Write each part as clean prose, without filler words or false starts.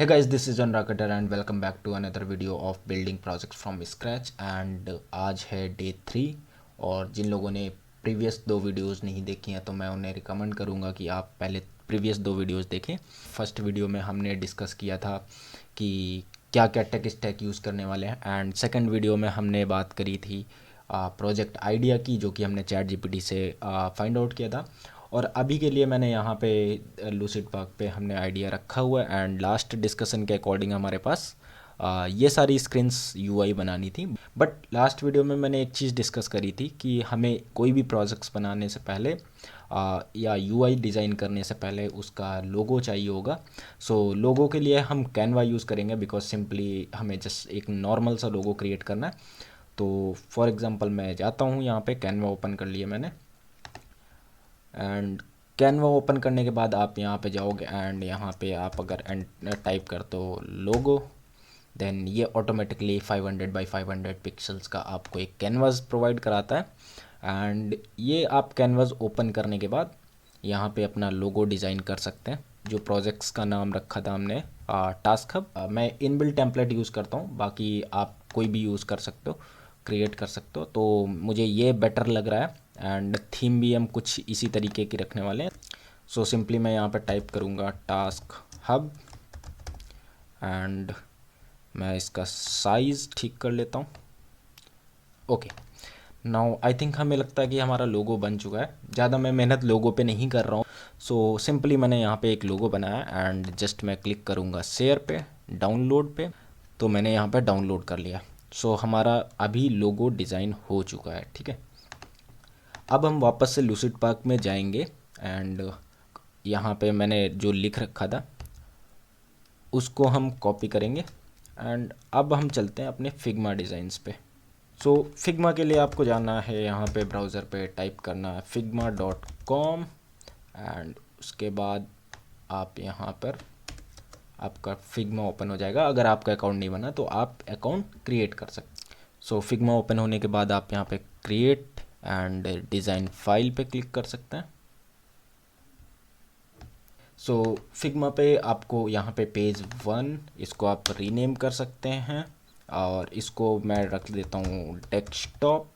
Hey guys, this is John Rakater and welcome back to another video of building projects from scratch and आज है day 3। और जिन लोगों ने previous दो videos नहीं देखी हैं तो मैं उन्हें रिकमेंड करूंगा कि आप पहले प्रीवियस दो वीडियोस देखें। फर्स्ट वीडियो में हमने डिस्कस किया था कि क्या क्या टेक स्टैक यूज़ करने वाले हैं एंड सेकंड वीडियो में हमने बात करी थी प्रोजेक्ट आइडिया की, जो कि हमने चैट जीपीटी से फाइंड आउट किया था। और अभी के लिए मैंने यहाँ पे लूसिड पार्क पे हमने आइडिया रखा हुआ है एंड लास्ट डिस्कशन के अकॉर्डिंग हमारे पास ये सारी स्क्रीन्स यूआई बनानी थी। बट लास्ट वीडियो में मैंने एक चीज़ डिस्कस करी थी कि हमें कोई भी प्रोजेक्ट्स बनाने से पहले या यूआई डिज़ाइन करने से पहले उसका लोगो चाहिए होगा। सो लोगो के लिए हम कैनवा यूज़ करेंगे बिकॉज सिंपली हमें जस्ट एक नॉर्मल सा लोगो क्रिएट करना है। तो फॉर एग्ज़ाम्पल मैं जाता हूँ, यहाँ पे कैनवा ओपन कर लिया मैंने एंड कैनवा ओपन करने के बाद आप यहाँ पे जाओगे एंड यहाँ पे आप अगर टाइप कर दो लोगो, देन ये ऑटोमेटिकली 500 बाई 500 पिक्सल्स का आपको एक कैनवास प्रोवाइड कराता है। एंड ये आप कैनवास ओपन करने के बाद यहाँ पे अपना लोगो डिज़ाइन कर सकते हैं। जो प्रोजेक्ट्स का नाम रखा था हमने टास्क हब, मैं इनबिल्ट टेम्पलेट यूज़ करता हूँ, बाकी आप कोई भी यूज़ कर सकते हो, क्रिएट कर सकते हो। तो मुझे ये बेटर लग रहा है एंड थीम भी हम कुछ इसी तरीके की रखने वाले हैं। सो सिंपली मैं यहाँ पे टाइप करूँगा टास्क हब एंड मैं इसका साइज़ ठीक कर लेता हूँ। ओके, नाउ आई थिंक हमें लगता है कि हमारा लोगो बन चुका है। ज़्यादा मैं मेहनत लोगो पे नहीं कर रहा हूँ। सो सिंपली मैंने यहाँ पे एक लोगो बनाया एंड जस्ट मैं क्लिक करूँगा शेयर पे, डाउनलोड पे। तो मैंने यहाँ पे डाउनलोड कर लिया। सो हमारा अभी लोगो डिज़ाइन हो चुका है, ठीक है। अब हम वापस से लूसिड पार्क में जाएंगे एंड यहाँ पे मैंने जो लिख रखा था उसको हम कॉपी करेंगे एंड अब हम चलते हैं अपने फिग्मा डिज़ाइंस पे। सो फिग्मा के लिए आपको जाना है, यहाँ पे ब्राउज़र पे टाइप करना है figma.com एंड उसके बाद आप यहाँ पर आपका फिग्मा ओपन हो जाएगा। अगर आपका अकाउंट नहीं बना तो आप अकाउंट क्रिएट कर सकते। सो फिग्मा ओपन होने के बाद आप यहाँ पे क्रिएट एंड डिज़ाइन फाइल पे क्लिक कर सकते हैं। सो फिग्मा पे आपको यहाँ पे पेज 1 इसको आप रीनेम कर सकते हैं और इसको मैं रख देता हूँ डेस्कटॉप।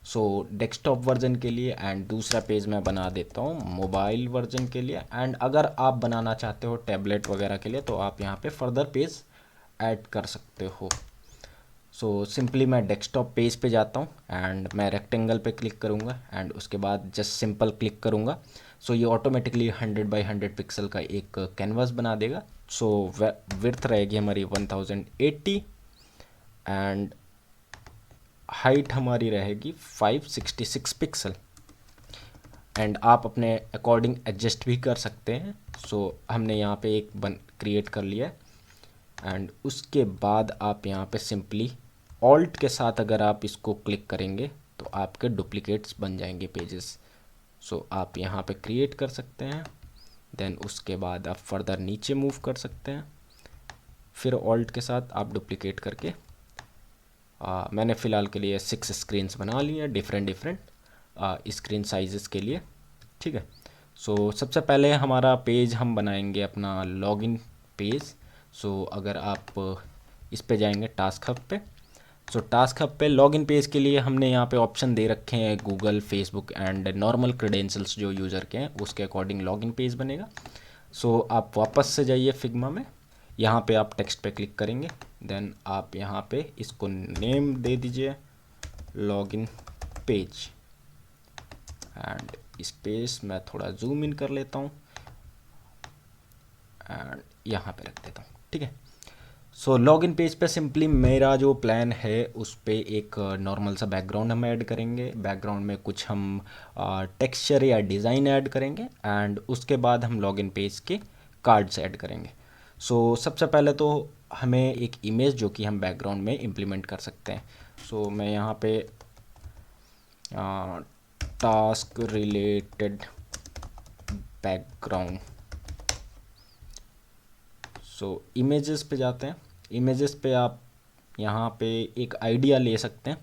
सो डेस्कटॉप वर्जन के लिए एंड दूसरा पेज मैं बना देता हूँ मोबाइल वर्जन के लिए। एंड अगर आप बनाना चाहते हो टैबलेट वगैरह के लिए तो आप यहाँ पे फर्दर पेज ऐड कर सकते हो। सो सिंपली मैं डेस्कटॉप पेज पे जाता हूँ एंड मैं रेक्टेंगल पे क्लिक करूँगा एंड उसके बाद जस्ट सिंपल क्लिक करूँगा। सो ये ऑटोमेटिकली 100 बाई 100 पिक्सल का एक कैनवास बना देगा। सो विड्थ रहेगी हमारी 1080 एंड हाइट हमारी रहेगी 566 पिक्सल एंड आप अपने अकॉर्डिंग एडजस्ट भी कर सकते हैं। सो हमने यहाँ पे एक क्रिएट कर लिया एंड उसके बाद आप यहाँ पे सिंपली ऑल्ट के साथ अगर आप इसको क्लिक करेंगे तो आपके डुप्लीकेट्स बन जाएंगे पेजेस। सो आप यहाँ पे क्रिएट कर सकते हैं, देन उसके बाद आप फर्दर नीचे मूव कर सकते हैं, फिर ऑल्ट के साथ आप डुप्लीकेट करके मैंने फ़िलहाल के लिए 6 स्क्रीन्स बना ली हैं डिफरेंट स्क्रीन साइज़ के लिए, ठीक है। सो सबसे पहले हमारा पेज हम बनाएंगे अपना लॉगिन पेज। सो अगर आप इस पे जाएंगे टास्क हब पे, सो टास्क हब पे लॉगिन पेज के लिए हमने यहाँ पे ऑप्शन दे रखे हैं Google, Facebook and normal credentials जो यूज़र के हैं उसके अकॉर्डिंग लॉगिन पेज बनेगा। सो आप वापस से जाइए फिग्मा में, यहाँ पे आप टेक्स्ट पे क्लिक करेंगे, देन आप यहाँ पे इसको नेम दे दीजिए लॉगिन पेज एंड इस पेज मैं थोड़ा जूम इन कर लेता हूँ एंड यहाँ पे रख देता हूँ, ठीक है। सो लॉगिन पेज पे सिंपली मेरा जो प्लान है उस पे एक नॉर्मल सा बैकग्राउंड हम ऐड करेंगे। बैकग्राउंड में कुछ हम टेक्सचर या डिज़ाइन ऐड करेंगे एंड उसके बाद हम लॉगिन पेज के कार्ड्स ऐड करेंगे। सो सबसे पहले तो हमें एक इमेज जो कि हम बैकग्राउंड में इम्प्लीमेंट कर सकते हैं। सो मैं यहाँ पे टास्क रिलेटेड बैकग्राउंड, सो इमेजेस पे जाते हैं। इमेजेस पे आप यहाँ पे एक आइडिया ले सकते हैं।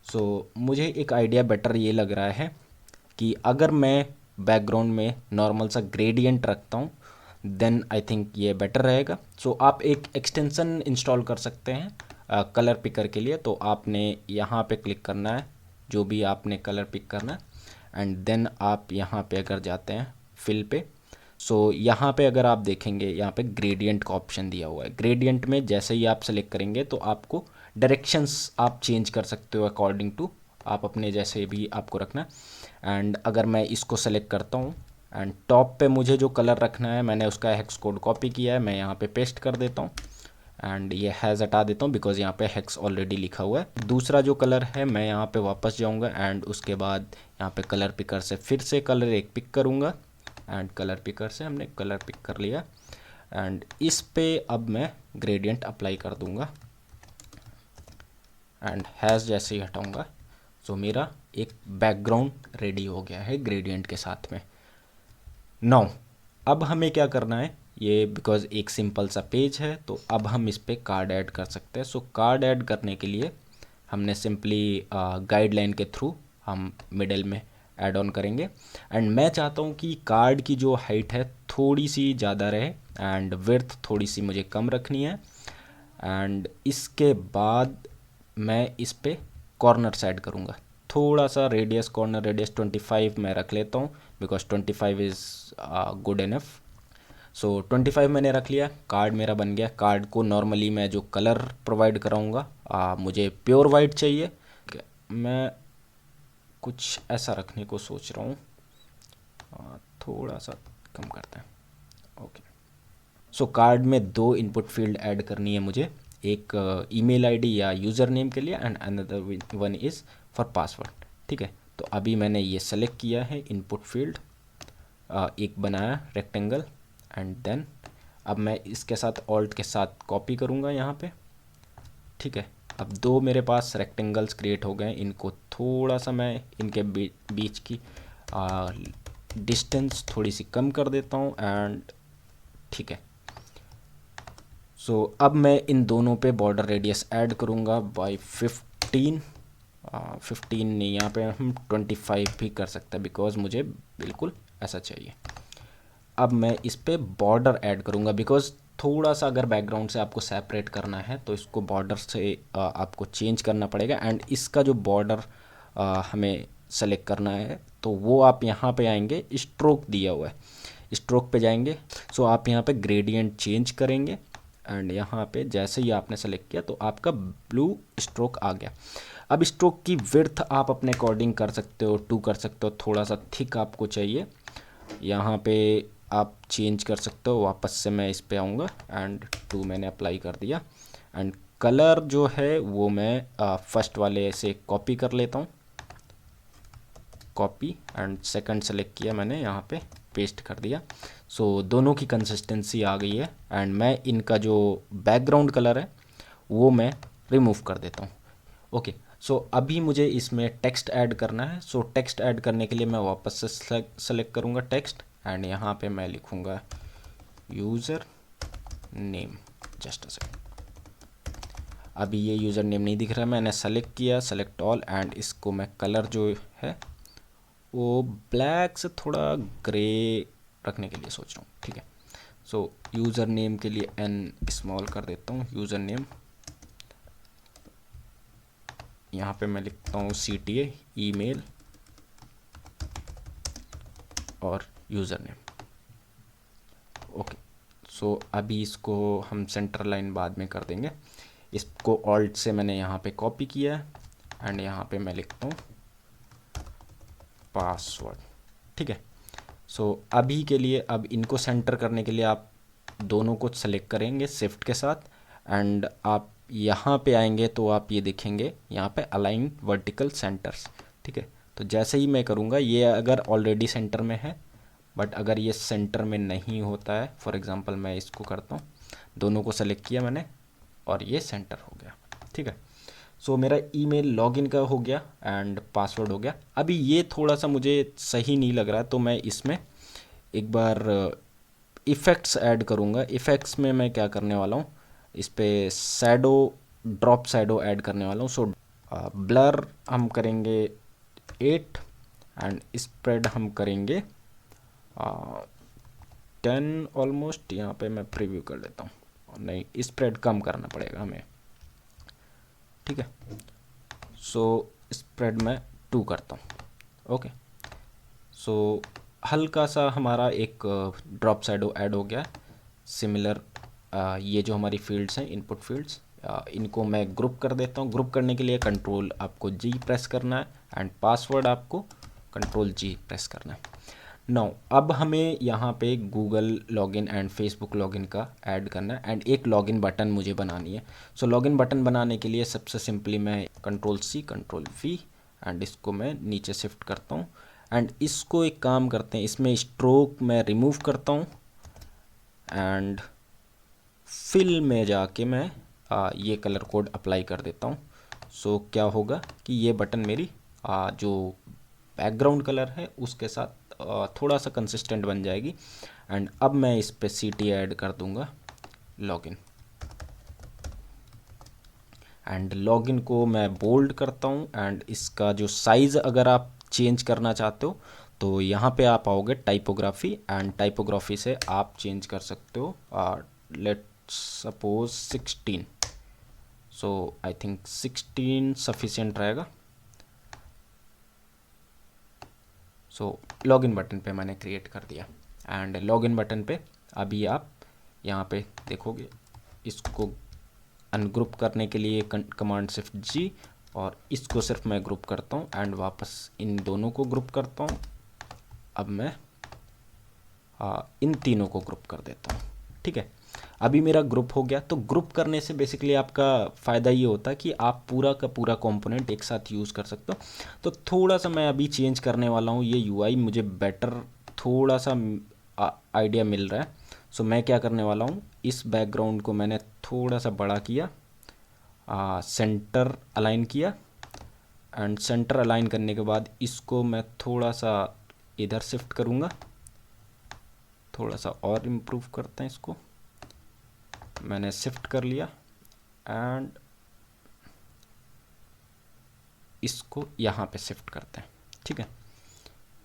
सो मुझे एक आइडिया बेटर ये लग रहा है कि अगर मैं बैकग्राउंड में नॉर्मल सा ग्रेडियंट रखता हूँ देन आई थिंक ये बेटर रहेगा। सो आप एक एक्सटेंशन इंस्टॉल कर सकते हैं कलर पिकर के लिए। तो आपने यहाँ पे क्लिक करना है जो भी आपने कलर पिक करना है, एंड देन आप यहाँ पे अगर जाते हैं फिल पे, सो यहाँ पे अगर आप देखेंगे यहाँ पे ग्रेडियंट का ऑप्शन दिया हुआ है। ग्रेडियंट में जैसे ही आप सेलेक्ट करेंगे तो आपको डायरेक्शंस आप चेंज कर सकते हो अकॉर्डिंग टू आप अपने जैसे भी आपको रखना है। एंड अगर मैं इसको सेलेक्ट करता हूँ एंड टॉप पे मुझे जो कलर रखना है मैंने उसका हेक्स कोड कॉपी किया है, मैं यहाँ पे पेस्ट कर देता हूँ एंड ये हैज़ हटा देता हूँ बिकॉज यहाँ पे हेक्स ऑलरेडी लिखा हुआ है। दूसरा जो कलर है मैं यहाँ पे वापस जाऊँगा एंड उसके बाद यहाँ पे कलर पिकर से फिर से कलर एक पिक करूँगा एंड कलर पिकर से हमने कलर पिक कर लिया एंड इस पे अब मैं ग्रेडियंट अप्लाई कर दूँगा एंड हैज़ जैसे ही हटाऊँगा सो मेरा एक बैकग्राउंड रेडी हो गया है ग्रेडियंट के साथ में। नाउ अब हमें क्या करना है, ये बिकॉज एक सिंपल सा पेज है तो अब हम इस पे कार्ड ऐड कर सकते हैं। सो कार्ड ऐड करने के लिए हमने सिंपली गाइडलाइन के थ्रू हम मिडिल में ऐड ऑन करेंगे एंड मैं चाहता हूँ कि कार्ड की जो हाइट है थोड़ी सी ज़्यादा रहे एंड विड्थ थोड़ी सी मुझे कम रखनी है। एंड इसके बाद मैं इस पे कॉर्नर्स ऐड करूँगा, थोड़ा सा रेडियस, कॉर्नर रेडियस 25 मैं रख लेता हूँ बिकॉज 25 इज़ गुड इनफ। सो 25 मैंने रख लिया, कार्ड मेरा बन गया। कार्ड को नॉर्मली मैं जो कलर प्रोवाइड कराऊँगा मुझे प्योर वाइट चाहिए, मैं कुछ ऐसा रखने को सोच रहा हूँ, थोड़ा सा कम करते हैं। ओके, सो कार्ड में दो इनपुट फील्ड ऐड करनी है मुझे, एक ईमेल आईडी या यूज़र नेम के लिए and another one is for password. ठीक है, तो अभी मैंने ये सेलेक्ट किया है इनपुट फील्ड, एक बनाया रेक्टेंगल एंड देन अब मैं इसके साथ ऑल्ट के साथ कॉपी करूँगा यहाँ पे। ठीक है, अब दो मेरे पास रेक्टेंगल्स क्रिएट हो गए, इनको थोड़ा सा मैं इनके बीच की डिस्टेंस थोड़ी सी कम कर देता हूँ एंड ठीक है। सो अब मैं इन दोनों पे बॉर्डर रेडियस ऐड करूँगा बाय 15 नहीं, यहाँ पे हम 25 भी कर सकते हैं बिकॉज मुझे बिल्कुल ऐसा चाहिए। अब मैं इस पे बॉर्डर ऐड करूँगा बिकॉज थोड़ा सा अगर बैकग्राउंड से आपको सेपरेट करना है तो इसको बॉर्डर से आपको चेंज करना पड़ेगा एंड इसका जो बॉर्डर हमें सेलेक्ट करना है तो वो आप यहाँ पे आएंगे, स्ट्रोक दिया हुआ है, स्ट्रोक पे जाएंगे। सो आप यहाँ पे ग्रेडियंट चेंज करेंगे एंड यहाँ पे जैसे ही आपने सेलेक्ट किया तो आपका ब्लू स्ट्रोक आ गया। अब स्ट्रोक की विड्थ आप अपने अकॉर्डिंग कर सकते हो, 2 कर सकते हो, थोड़ा सा थिक आपको चाहिए, यहाँ पे आप चेंज कर सकते हो। वापस से मैं इस पे आऊँगा एंड 2 मैंने अप्लाई कर दिया एंड कलर जो है वो मैं फर्स्ट वाले से कॉपी कर लेता हूँ, कॉपी एंड सेकंड सेलेक्ट किया मैंने, यहाँ पे पेस्ट कर दिया। सो दोनों की कंसिस्टेंसी आ गई है एंड मैं इनका जो बैकग्राउंड कलर है वो मैं रिमूव कर देता हूँ। ओके, सो अभी मुझे इसमें टेक्स्ट ऐड करना है। सो टेक्स्ट ऐड करने के लिए मैं वापस से सेलेक्ट करूँगा टेक्स्ट एंड यहाँ पे मैं लिखूँगा user name. Just a second, अभी ये यूज़र नेम नहीं दिख रहा, मैंने सेलेक्ट किया, सेलेक्ट ऑल एंड इसको मैं कलर जो है वो ब्लैक से थोड़ा ग्रे रखने के लिए सोच रहा हूँ। ठीक है, सो यूज़र नेम के लिए एन स्मॉल कर देता हूँ, यूज़र नेम यहाँ पे मैं लिखता हूँ CTA ईमेल और यूज़र नेम। ओके, सो अभी इसको हम सेंटर लाइन बाद में कर देंगे। इसको ऑल्ट से मैंने यहाँ पे कॉपी किया है एंड यहाँ पे मैं लिखता हूँ पासवर्ड। ठीक है, सो अभी के लिए अब इनको सेंटर करने के लिए आप दोनों को सेलेक्ट करेंगे शिफ्ट के साथ एंड आप यहाँ पे आएंगे तो आप ये देखेंगे यहाँ पे अलाइन वर्टिकल सेंटर्स। ठीक है, तो जैसे ही मैं करूँगा ये अगर ऑलरेडी सेंटर में है, बट अगर ये सेंटर में नहीं होता है, फॉर एग्जांपल मैं इसको करता हूँ, दोनों को सेलेक्ट किया मैंने और ये सेंटर हो गया। ठीक है, सो मेरा ईमेल लॉगिन का हो गया एंड पासवर्ड हो गया। अभी ये थोड़ा सा मुझे सही नहीं लग रहा तो मैं इसमें एक बार इफ़ेक्ट्स ऐड करूँगा। इफ़ेक्ट्स में मैं क्या करने वाला हूँ, इस पे शैडो, ड्रॉप शैडो ऐड करने वाला हूँ। सो ब्लर हम करेंगे 8 एंड स्प्रेड हम करेंगे 10 ऑलमोस्ट। यहाँ पे मैं प्रीव्यू कर लेता हूँ, और नहीं स्प्रेड कम करना पड़ेगा हमें, ठीक है। सो स्प्रेड मैं 2 करता हूँ। ओके, सो हल्का सा हमारा एक ड्रॉप शैडो ऐड हो गया। सिमिलर ये जो हमारी फील्ड्स हैं, इनपुट फील्ड्स, इनको मैं ग्रुप कर देता हूँ। ग्रुप करने के लिए कंट्रोल आपको जी प्रेस करना है, एंड पासवर्ड आपको कंट्रोल जी प्रेस करना है। नाउ अब हमें यहाँ पे Google login and Facebook login का ऐड करना है, एंड एक लॉगिन बटन मुझे बनानी है। सो लॉगिन बटन बनाने के लिए सबसे सिंपली मैं control C control V, and इसको मैं नीचे शिफ्ट करता हूँ। एंड इसको एक काम करते हैं, इसमें स्ट्रोक मैं रिमूव करता हूँ, एंड फिल में जाके मैं ये कलर कोड अप्लाई कर देता हूँ। सो क्या होगा कि ये बटन मेरी जो बैकग्राउंड कलर है उसके साथ थोड़ा सा कंसिस्टेंट बन जाएगी। एंड अब मैं इस पे CT ऐड कर दूंगा लॉगिन, एंड लॉगिन को मैं बोल्ड करता हूँ। एंड इसका जो साइज़ अगर आप चेंज करना चाहते हो तो यहाँ पे आप आओगे टाइपोग्राफी, एंड टाइपोग्राफी से आप चेंज कर सकते हो let's suppose 16। So I think 16 sufficient रहेगा। सो लॉगिन बटन पे मैंने क्रिएट कर दिया, एंड लॉगिन बटन पे अभी आप यहाँ पे देखोगे, इसको अनग्रुप करने के लिए कमांड शिफ्ट जी, और इसको सिर्फ मैं ग्रुप करता हूँ, एंड वापस इन दोनों को ग्रुप करता हूँ। अब मैं इन तीनों को ग्रुप कर देता हूँ, ठीक है। अभी मेरा ग्रुप हो गया। तो ग्रुप करने से बेसिकली आपका फ़ायदा ये होता है कि आप पूरा का पूरा कंपोनेंट एक साथ यूज़ कर सकते हो। तो थोड़ा सा मैं अभी चेंज करने वाला हूँ, ये UI मुझे बेटर थोड़ा सा आइडिया मिल रहा है। सो मैं क्या करने वाला हूँ, इस बैकग्राउंड को मैंने थोड़ा सा बड़ा किया, सेंटर अलाइन किया, एंड सेंटर अलाइन करने के बाद इसको मैं थोड़ा सा इधर शिफ्ट करूँगा, थोड़ा सा और इम्प्रूव करते हैं इसको। मैंने शिफ्ट कर लिया, एंड इसको यहाँ पे शिफ्ट करते हैं, ठीक है।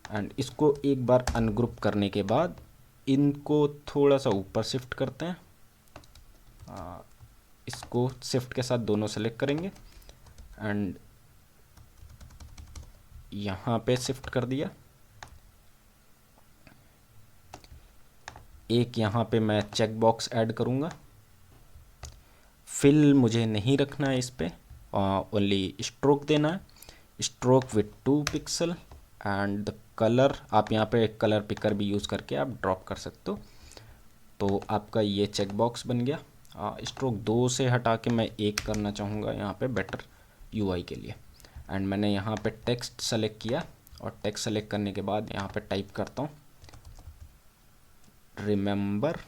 एंड इसको एक बार अनग्रुप करने के बाद इनको थोड़ा सा ऊपर शिफ्ट करते हैं। इसको शिफ्ट के साथ दोनों सेलेक्ट करेंगे, एंड यहाँ पे शिफ्ट कर दिया। एक यहाँ पे मैं चेक बॉक्स ऐड करूँगा। फिल मुझे नहीं रखना है इस पे, ओनली स्ट्रोक देना है, stroke with 2 pixel. And the colour आप यहाँ पे एक कलर पिकर भी यूज़ करके आप ड्रॉप कर सकते हो। तो आपका ये चेक बॉक्स बन गया। स्ट्रोक 2 से हटा के मैं 1 करना चाहूँगा यहाँ पे बेटर UI के लिए। एंड मैंने यहाँ पे टेक्स्ट सेलेक्ट किया, और टेक्स्ट सेलेक्ट करने के बाद यहाँ पे टाइप करता हूँ remember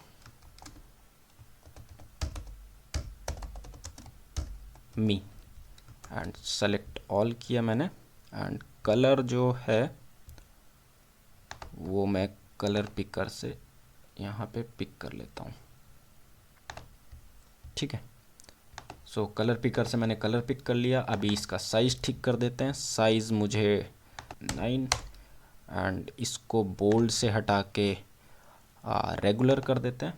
me, and select all किया मैंने। एंड कलर जो है वो मैं कलर पिकर से यहाँ पे पिक कर लेता हूँ, ठीक है। सो कलर पिकर से मैंने कलर पिक कर लिया। अभी इसका साइज़ ठीक कर देते हैं। साइज़ मुझे 9, एंड इसको बोल्ड से हटा के रेगुलर कर देते हैं,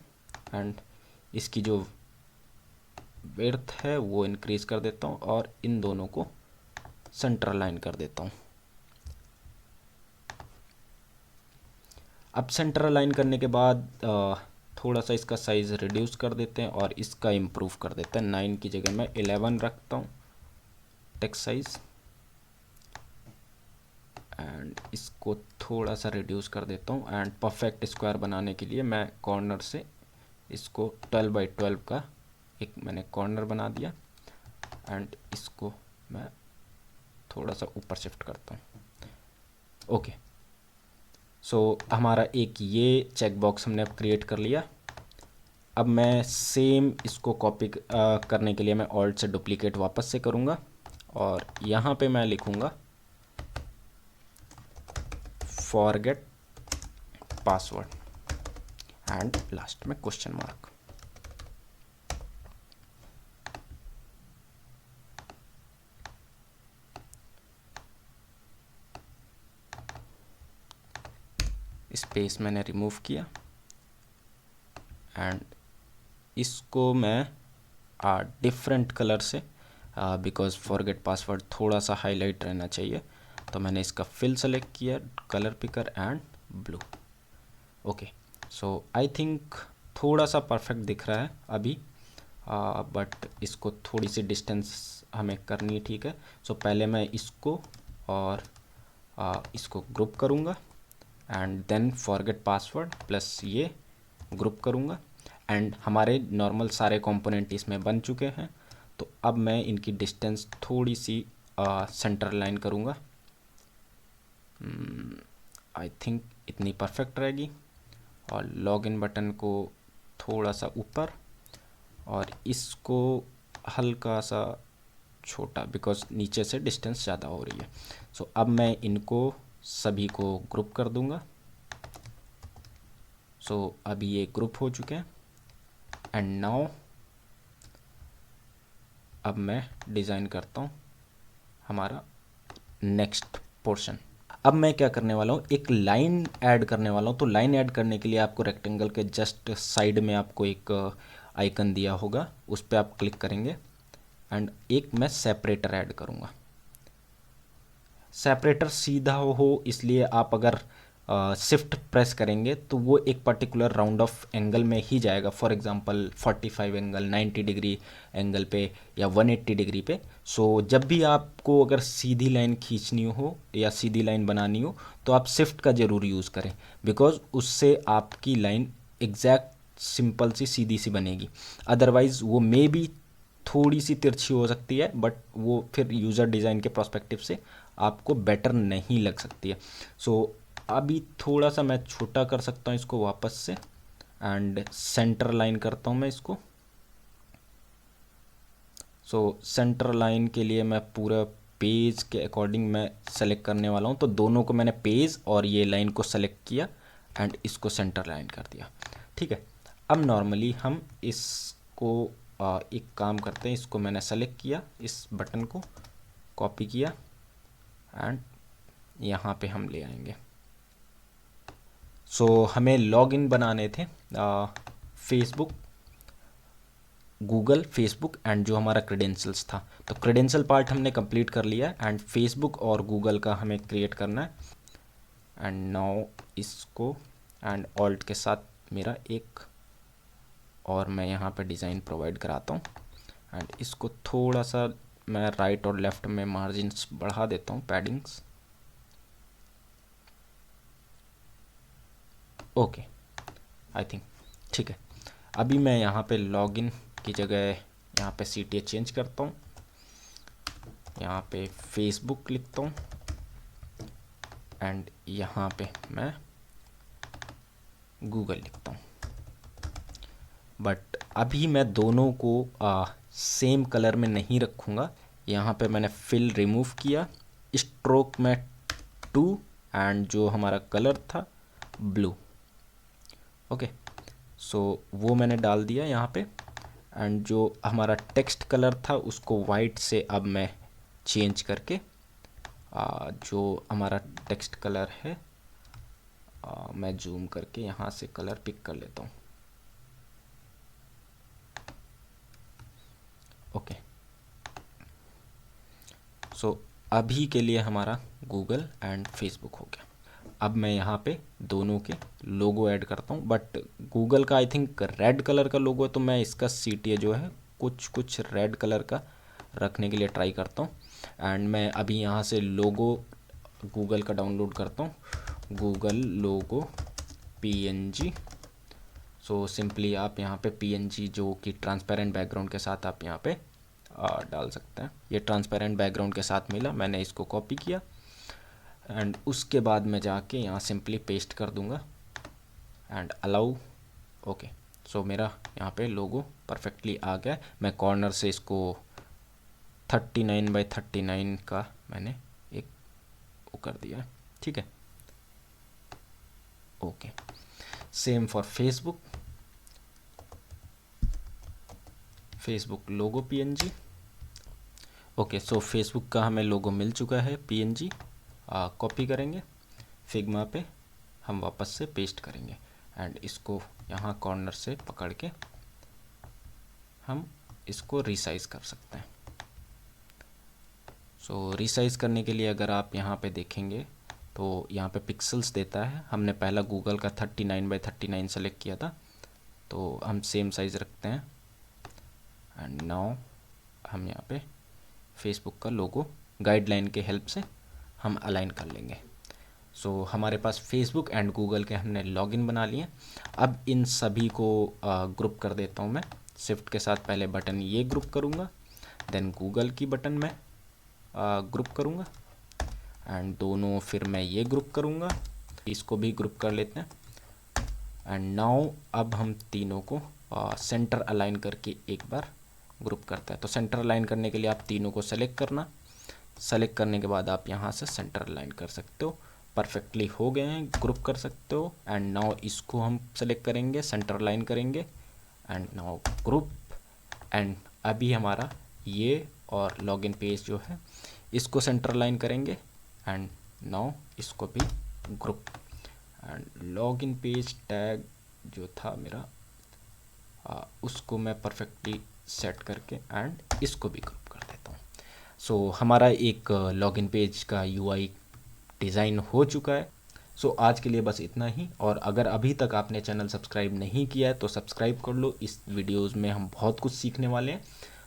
एंड इसकी जो विड्थ है वो इंक्रीज़ कर देता हूँ, और इन दोनों को सेंटर लाइन कर देता हूँ। अब सेंटर लाइन करने के बाद थोड़ा सा इसका साइज़ रिड्यूस कर देते हैं, और इसका इम्प्रूव कर देते हैं। 9 की जगह मैं 11 रखता हूँ टेक्स्ट साइज़, एंड इसको थोड़ा सा रिड्यूस कर देता हूँ। एंड परफेक्ट स्क्वायर बनाने के लिए मैं कॉर्नर से इसको 12x12 का एक मैंने कॉर्नर बना दिया, एंड इसको मैं थोड़ा सा ऊपर शिफ्ट करता हूँ। ओके, सो हमारा एक ये चेक बॉक्स हमने अब क्रिएट कर लिया। अब मैं सेम इसको कॉपी करने के लिए मैं ऑल्ट से डुप्लीकेट वापस से करूँगा, और यहाँ पे मैं लिखूँगा फॉरगेट पासवर्ड, एंड लास्ट में क्वेश्चन मार्क। स्पेस मैंने रिमूव किया, एंड इसको मैं डिफरेंट कलर से, बिकॉज फॉरगेट पासवर्ड थोड़ा सा हाईलाइट रहना चाहिए, तो मैंने इसका फिल सेलेक्ट किया, colour picker and blue. Okay, so I think थोड़ा सा परफेक्ट दिख रहा है अभी, बट इसको थोड़ी सी डिस्टेंस हमें करनी है, ठीक है। सो पहले मैं इसको और इसको ग्रुप करूँगा and then forget password plus ये ग्रुप करूँगा एंड हमारे नॉर्मल सारे कंपोनेंट इसमें बन चुके हैं। तो अब मैं इनकी डिस्टेंस थोड़ी सी सेंटर लाइन करूँगा, आई थिंक इतनी परफेक्ट रहेगी, और लॉगिन बटन को थोड़ा सा ऊपर और इसको हल्का सा छोटा, बिकॉज नीचे से डिस्टेंस ज़्यादा हो रही है। सो अब मैं इनको सभी को ग्रुप कर दूंगा। सो अभी ये ग्रुप हो चुके हैं एंड नाउ अब मैं डिज़ाइन करता हूँ हमारा नेक्स्ट पोर्शन। अब मैं क्या करने वाला हूँ, एक लाइन ऐड करने वाला हूँ। तो लाइन ऐड करने के लिए आपको रेक्टेंगल के जस्ट साइड में आपको एक आइकन दिया होगा, उस पर आप क्लिक करेंगे एंड एक मैं सेपरेटर ऐड करूँगा। सेपरेटर सीधा हो इसलिए आप अगर शिफ्ट प्रेस करेंगे तो वो एक पर्टिकुलर राउंड ऑफ एंगल में ही जाएगा। For example 45 angle, 90 degree angle पे या 180 डिग्री पे। सो जब भी आपको अगर सीधी लाइन खींचनी हो या सीधी लाइन बनानी हो तो आप शिफ्ट का ज़रूर यूज़ करें, बिकॉज उससे आपकी लाइन एग्जैक्ट सिंपल सी सीधी सी बनेगी। अदरवाइज़ वो मे बी थोड़ी सी तिरछी हो सकती है, बट वो फिर यूज़र डिज़ाइन के पर्सपेक्टिव से आपको बेटर नहीं लग सकती है। सो अभी थोड़ा सा मैं छोटा कर सकता हूँ इसको वापस से एंड सेंटर लाइन करता हूँ मैं इसको। सो सेंटर लाइन के लिए मैं पूरा पेज के अकॉर्डिंग मैं सेलेक्ट करने वाला हूँ। तो दोनों को मैंने पेज और ये लाइन को सेलेक्ट किया एंड इसको सेंटर लाइन कर दिया, ठीक है। अब नॉर्मली हम इसको एक काम करते हैं, इसको मैंने सेलेक्ट किया, इस बटन को कॉपी किया एंड यहाँ पे हम ले आएंगे। सो हमें लॉगिन बनाने थे फेसबुक, गूगल, फेसबुक एंड जो हमारा क्रेडेंशियल्स था। तो क्रेडेंशियल पार्ट हमने कंप्लीट कर लिया एंड फेसबुक और गूगल का हमें क्रिएट करना है। एंड नाउ इसको एंड ऑल्ट के साथ मेरा एक और मैं यहाँ पे डिज़ाइन प्रोवाइड कराता हूँ एंड इसको थोड़ा सा मैं राइट और लेफ़्ट में मार्जिन्स बढ़ा देता हूँ, पैडिंग्स। ओके, आई थिंक ठीक है। अभी मैं यहाँ पे लॉगिन की जगह यहाँ पे CTA चेंज करता हूँ, यहाँ पे फेसबुक लिखता हूँ एंड यहाँ पे मैं गूगल लिखता हूँ। बट अभी मैं दोनों को सेम कलर में नहीं रखूँगा। यहाँ पे मैंने फिल रिमूव किया, स्ट्रोक में 2 एंड जो हमारा कलर था ब्लू। ओके, सो वो मैंने डाल दिया यहाँ पे एंड जो हमारा टेक्स्ट कलर था उसको वाइट से अब मैं चेंज करके जो हमारा टेक्स्ट कलर है मैं जूम करके यहाँ से कलर पिक कर लेता हूँ। ओके, सो अभी के लिए हमारा गूगल एंड फेसबुक हो गया। अब मैं यहाँ पे दोनों के लोगो ऐड करता हूँ, बट गूगल का आई थिंक रेड कलर का लोगो है, तो मैं इसका CTA जो है कुछ रेड कलर का रखने के लिए ट्राई करता हूँ। एंड मैं अभी यहाँ से लोगो गूगल का डाउनलोड करता हूँ, गूगल लोगो PNG। सो सिंपली आप यहाँ पे PNG जो कि ट्रांसपेरेंट बैकग्राउंड के साथ आप यहाँ पे डाल सकते हैं। ये ट्रांसपेरेंट बैकग्राउंड के साथ मिला, मैंने इसको कॉपी किया एंड उसके बाद मैं जाके यहाँ सिंपली पेस्ट कर दूंगा एंड अलाउ। ओके, सो मेरा यहाँ पे लोगो परफेक्टली आ गया। मैं कॉर्नर से इसको 39x39 का मैंने एक वो कर दिया, ठीक है। Okay, same for Facebook, Facebook logo PNG। Okay, so Facebook का हमें लोगो मिल चुका है PNG। कॉपी करेंगे, फिग्मा पे हम वापस से पेस्ट करेंगे एंड इसको यहाँ कॉर्नर से पकड़ के हम इसको रिसाइज कर सकते हैं। सो रिसाइज करने के लिए अगर आप यहाँ पे देखेंगे तो यहाँ पे पिक्सल्स देता है। हमने पहला गूगल का 39x39 सेलेक्ट किया था, तो हम सेम साइज़ रखते हैं। एंड नाउ हम यहाँ पे फेसबुक का लोगो गाइडलाइन के हेल्प से हम अलाइन कर लेंगे। सो हमारे पास फेसबुक एंड गूगल के हमने लॉगिन बना लिए। अब इन सभी को ग्रुप कर देता हूँ मैं। शिफ्ट के साथ पहले बटन ये ग्रुप करूँगा, देन गूगल की बटन में ग्रुप करूँगा, एंड दोनों फिर मैं ये ग्रुप करूँगा, इसको भी ग्रुप कर लेते हैं। एंड नाउ अब हम तीनों को सेंटर अलाइन करके एक बार ग्रुप करता है। तो सेंटर अलाइन करने के लिए आप तीनों को सेलेक्ट करना, सेलेक्ट करने के बाद आप यहाँ से सेंटर अलाइन कर सकते हो। परफेक्टली हो गए हैं, ग्रुप कर सकते हो। एंड नाउ इसको हम सेलेक्ट करेंगे, सेंटर अलाइन करेंगे, एंड नाउ ग्रुप। एंड अभी हमारा ये और लॉगिन पेज जो है इसको सेंटर अलाइन करेंगे, एंड नाउ इसको भी group. And login page tag जो था मेरा उसको मैं परफेक्टली सेट करके एंड इसको भी ग्रुप कर देता हूँ। सो हमारा एक लॉगिन पेज का यूआई डिज़ाइन हो चुका है। सो आज के लिए बस इतना ही। और अगर अभी तक आपने चैनल सब्सक्राइब नहीं किया है तो सब्सक्राइब कर लो। इस वीडियोज़ में हम बहुत कुछ सीखने वाले हैं,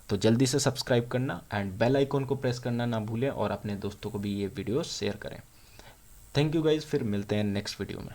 तो जल्दी से सब्सक्राइब करना एंड बेल आइकॉन को प्रेस करना ना भूलें, और अपने दोस्तों को भी ये वीडियो शेयर करें। थैंक यू गाइज़, फिर मिलते हैं नेक्स्ट वीडियो में।